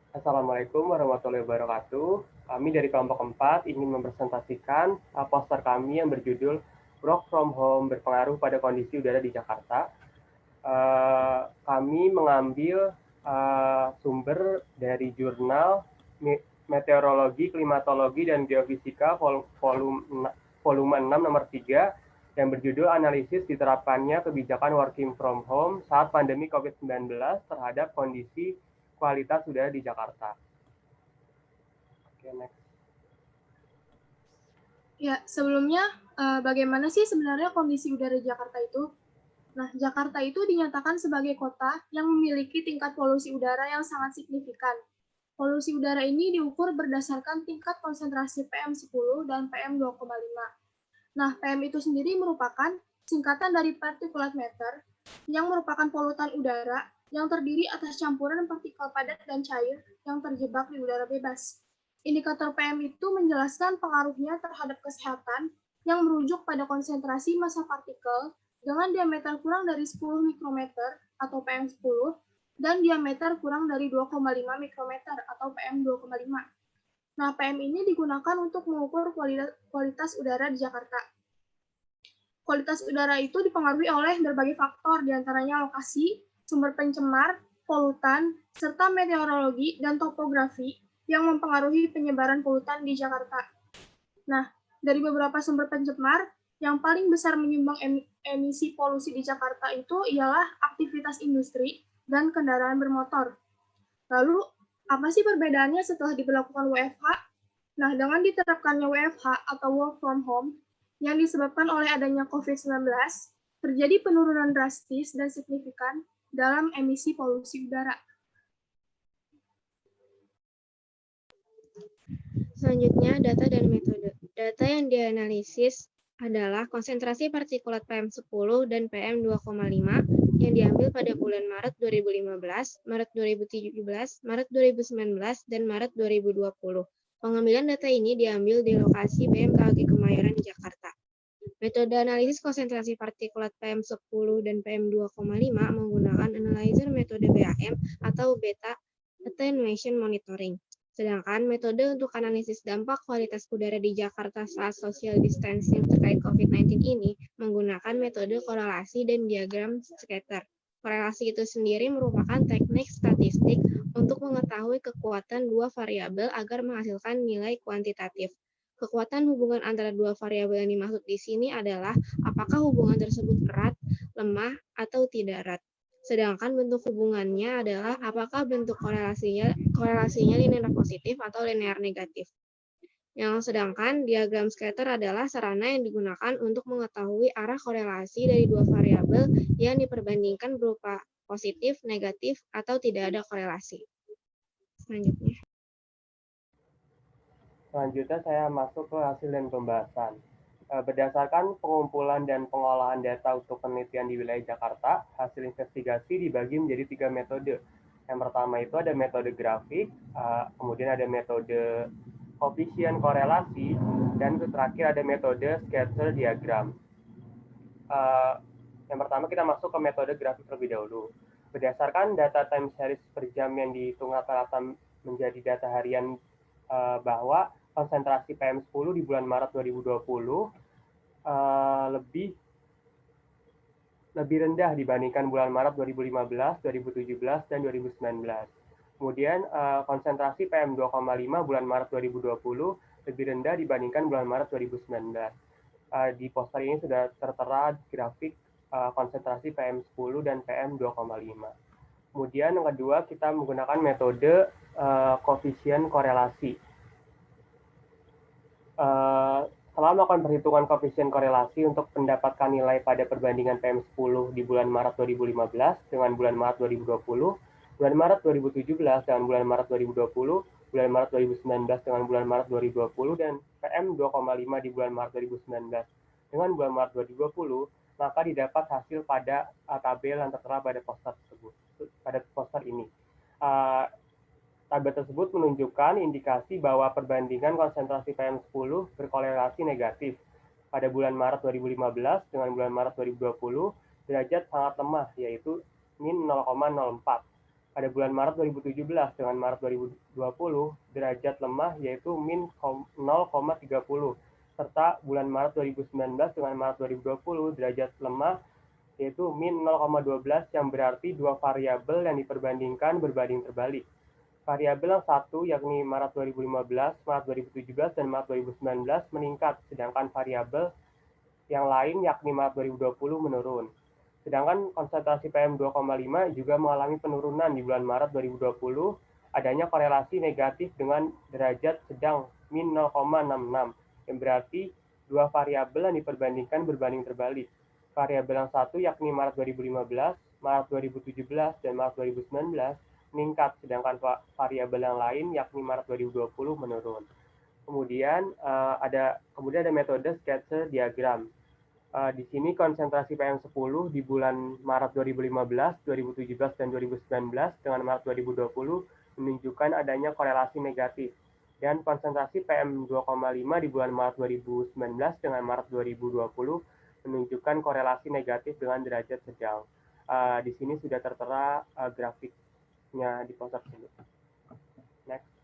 Assalamualaikum warahmatullahi wabarakatuh. Kami dari kelompok 4 ingin mempresentasikan poster kami yang berjudul Work from Home berpengaruh pada kondisi udara di Jakarta. Kami mengambil sumber dari jurnal Meteorologi, Klimatologi, dan Geofisika volume 6 nomor 3 yang berjudul Analisis Diterapkannya Kebijakan Working from Home saat Pandemi COVID-19 terhadap kondisi kualitas udara di Jakarta. Oke, next. Ya, sebelumnya bagaimana sih sebenarnya kondisi udara Jakarta itu? Nah, Jakarta itu dinyatakan sebagai kota yang memiliki tingkat polusi udara yang sangat signifikan. Polusi udara ini diukur berdasarkan tingkat konsentrasi PM10 dan PM2,5. Nah, PM itu sendiri merupakan singkatan dari particulate matter yang merupakan polutan udara yang terdiri atas campuran partikel padat dan cair yang terjebak di udara bebas. Indikator PM itu menjelaskan pengaruhnya terhadap kesehatan yang merujuk pada konsentrasi massa partikel dengan diameter kurang dari 10 mikrometer atau PM10 dan diameter kurang dari 2,5 mikrometer atau PM2,5. Nah, PM ini digunakan untuk mengukur kualitas udara di Jakarta. Kualitas udara itu dipengaruhi oleh berbagai faktor, diantaranya lokasi, sumber pencemar, polutan, serta meteorologi dan topografi yang mempengaruhi penyebaran polutan di Jakarta. Nah, dari beberapa sumber pencemar, yang paling besar menyumbang emisi polusi di Jakarta itu ialah aktivitas industri dan kendaraan bermotor. Lalu, apa sih perbedaannya setelah diberlakukan WFH? Nah, dengan diterapkannya WFH atau work from home yang disebabkan oleh adanya COVID-19, terjadi penurunan drastis dan signifikan dalam emisi polusi udara. Selanjutnya, data dan metode. Data yang dianalisis adalah konsentrasi partikulat PM10 dan PM2,5 yang diambil pada bulan Maret 2015, Maret 2017, Maret 2019, dan Maret 2020. Pengambilan data ini diambil di lokasi BMKG Kemayoran, Jakarta. Metode analisis konsentrasi partikulat PM10 dan PM2,5 menggunakan analyzer metode BAM atau Beta Attenuation Monitoring. Sedangkan metode untuk analisis dampak kualitas udara di Jakarta saat social distancing terkait COVID-19 ini menggunakan metode korelasi dan diagram scatter. Korelasi itu sendiri merupakan teknik statistik untuk mengetahui kekuatan dua variabel agar menghasilkan nilai kuantitatif. Kekuatan hubungan antara dua variabel yang dimaksud di sini adalah apakah hubungan tersebut erat, lemah, atau tidak erat. Sedangkan bentuk hubungannya adalah apakah bentuk korelasinya linear positif atau linear negatif. Yang sedangkan diagram scatter adalah sarana yang digunakan untuk mengetahui arah korelasi dari dua variabel yang diperbandingkan berupa positif, negatif, atau tidak ada korelasi. Selanjutnya saya masuk ke hasil dan pembahasan. Berdasarkan pengumpulan dan pengolahan data untuk penelitian di wilayah Jakarta, hasil investigasi dibagi menjadi 3 metode. Yang pertama itu ada metode grafik, kemudian ada metode koefisien korelasi, dan terakhir ada metode scatter diagram. Yang pertama kita masuk ke metode grafik terlebih dahulu. Berdasarkan data time series per jam yang dihitung rata-rata menjadi data harian bahwa konsentrasi PM10 di bulan Maret 2020 lebih rendah dibandingkan bulan Maret 2015, 2017, dan 2019. Kemudian konsentrasi PM2,5 bulan Maret 2020 lebih rendah dibandingkan bulan Maret 2019. Di poster ini sudah tertera grafik konsentrasi PM10 dan PM2,5. Kemudian yang kedua kita menggunakan metode koefisien korelasi. Setelah melakukan perhitungan koefisien korelasi untuk mendapatkan nilai pada perbandingan PM10 di bulan Maret 2015 dengan bulan Maret 2020, bulan Maret 2017 dengan bulan Maret 2020, bulan Maret 2019 dengan bulan Maret 2020, dan PM2,5 di bulan Maret 2019 dengan bulan Maret 2020, maka didapat hasil pada tabel yang tertera pada poster tersebut, pada poster ini. Tabel tersebut menunjukkan indikasi bahwa perbandingan konsentrasi PM10 berkorelasi negatif. Pada bulan Maret 2015 dengan bulan Maret 2020, derajat sangat lemah, yaitu min 0,04. Pada bulan Maret 2017 dengan Maret 2020, derajat lemah yaitu min 0,30, serta bulan Maret 2019 dengan Maret 2020, derajat lemah yaitu min 0,12 yang berarti dua variabel yang diperbandingkan berbanding terbalik. Variabel yang satu yakni Maret 2015, Maret 2017, dan Maret 2019 meningkat, sedangkan variabel yang lain yakni Maret 2020 menurun. Sedangkan konsentrasi PM2,5 juga mengalami penurunan di bulan Maret 2020, adanya korelasi negatif dengan derajat sedang min 0,66, yang berarti dua variabel yang diperbandingkan berbanding terbalik. Variabel yang satu yakni Maret 2015, Maret 2017, dan Maret 2019 meningkat, sedangkan variabel yang lain yakni Maret 2020 menurun. Kemudian ada metode sketsa diagram. Di sini konsentrasi PM10 di bulan Maret 2015, 2017, dan 2019 dengan Maret 2020 menunjukkan adanya korelasi negatif. Dan konsentrasi PM2,5 di bulan Maret 2019 dengan Maret 2020 menunjukkan korelasi negatif dengan derajat sedang. Di sini sudah tertera grafiknya di poster sini. Next.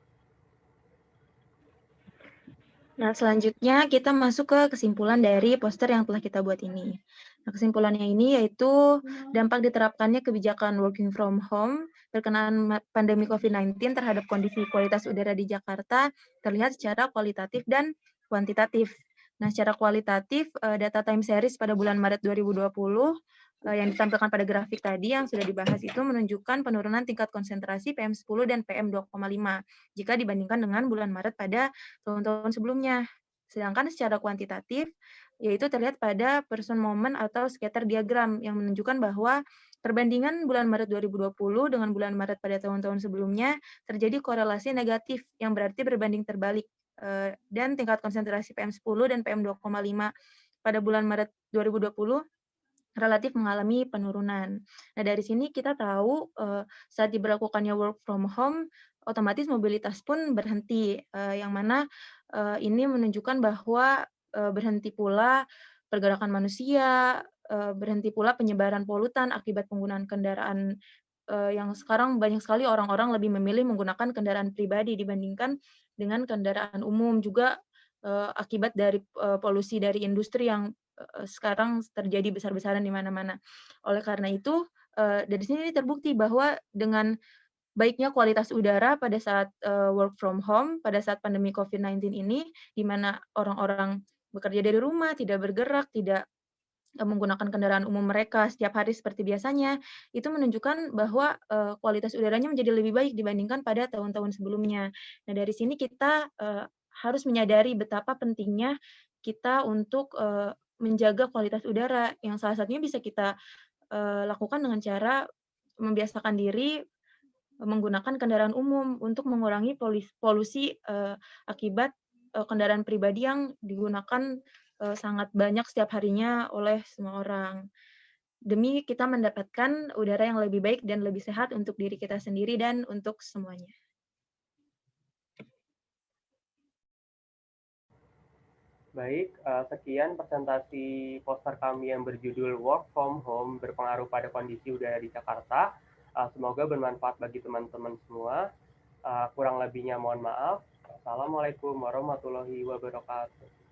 Nah, selanjutnya kita masuk ke kesimpulan dari poster yang telah kita buat ini. Nah, kesimpulannya ini yaitu dampak diterapkannya kebijakan working from home berkenaan pandemi COVID-19 terhadap kondisi kualitas udara di Jakarta terlihat secara kualitatif dan kuantitatif. Nah, secara kualitatif, data time series pada bulan Maret 2020 yang ditampilkan pada grafik tadi yang sudah dibahas itu menunjukkan penurunan tingkat konsentrasi PM10 dan PM2,5 jika dibandingkan dengan bulan Maret pada tahun-tahun sebelumnya. Sedangkan secara kuantitatif, yaitu terlihat pada person moment atau scatter diagram yang menunjukkan bahwa perbandingan bulan Maret 2020 dengan bulan Maret pada tahun-tahun sebelumnya terjadi korelasi negatif yang berarti berbanding terbalik, dan tingkat konsentrasi PM10 dan PM2,5 pada bulan Maret 2020 relatif mengalami penurunan. Nah, dari sini kita tahu saat diberlakukannya work from home, otomatis mobilitas pun berhenti, yang mana ini menunjukkan bahwa berhenti pula pergerakan manusia, berhenti pula penyebaran polutan akibat penggunaan kendaraan yang sekarang banyak sekali orang-orang lebih memilih menggunakan kendaraan pribadi dibandingkan dengan kendaraan umum, juga akibat dari polusi dari industri yang sekarang terjadi besar-besaran di mana-mana. Oleh karena itu, dari sini terbukti bahwa dengan baiknya kualitas udara pada saat work from home, pada saat pandemi COVID-19 ini, di mana orang-orang bekerja dari rumah, tidak bergerak, tidak menggunakan kendaraan umum mereka setiap hari seperti biasanya, itu menunjukkan bahwa kualitas udaranya menjadi lebih baik dibandingkan pada tahun-tahun sebelumnya. Nah, dari sini kita harus menyadari betapa pentingnya kita untuk menjaga kualitas udara, yang salah satunya bisa kita lakukan dengan cara membiasakan diri menggunakan kendaraan umum untuk mengurangi polusi akibat kendaraan pribadi yang digunakan sangat banyak setiap harinya oleh semua orang. Demi kita mendapatkan udara yang lebih baik dan lebih sehat untuk diri kita sendiri dan untuk semuanya. Baik, sekian presentasi poster kami yang berjudul Work from Home berpengaruh pada kondisi udara di Jakarta. Semoga bermanfaat bagi teman-teman semua. Kurang lebihnya mohon maaf. Assalamualaikum warahmatullahi wabarakatuh.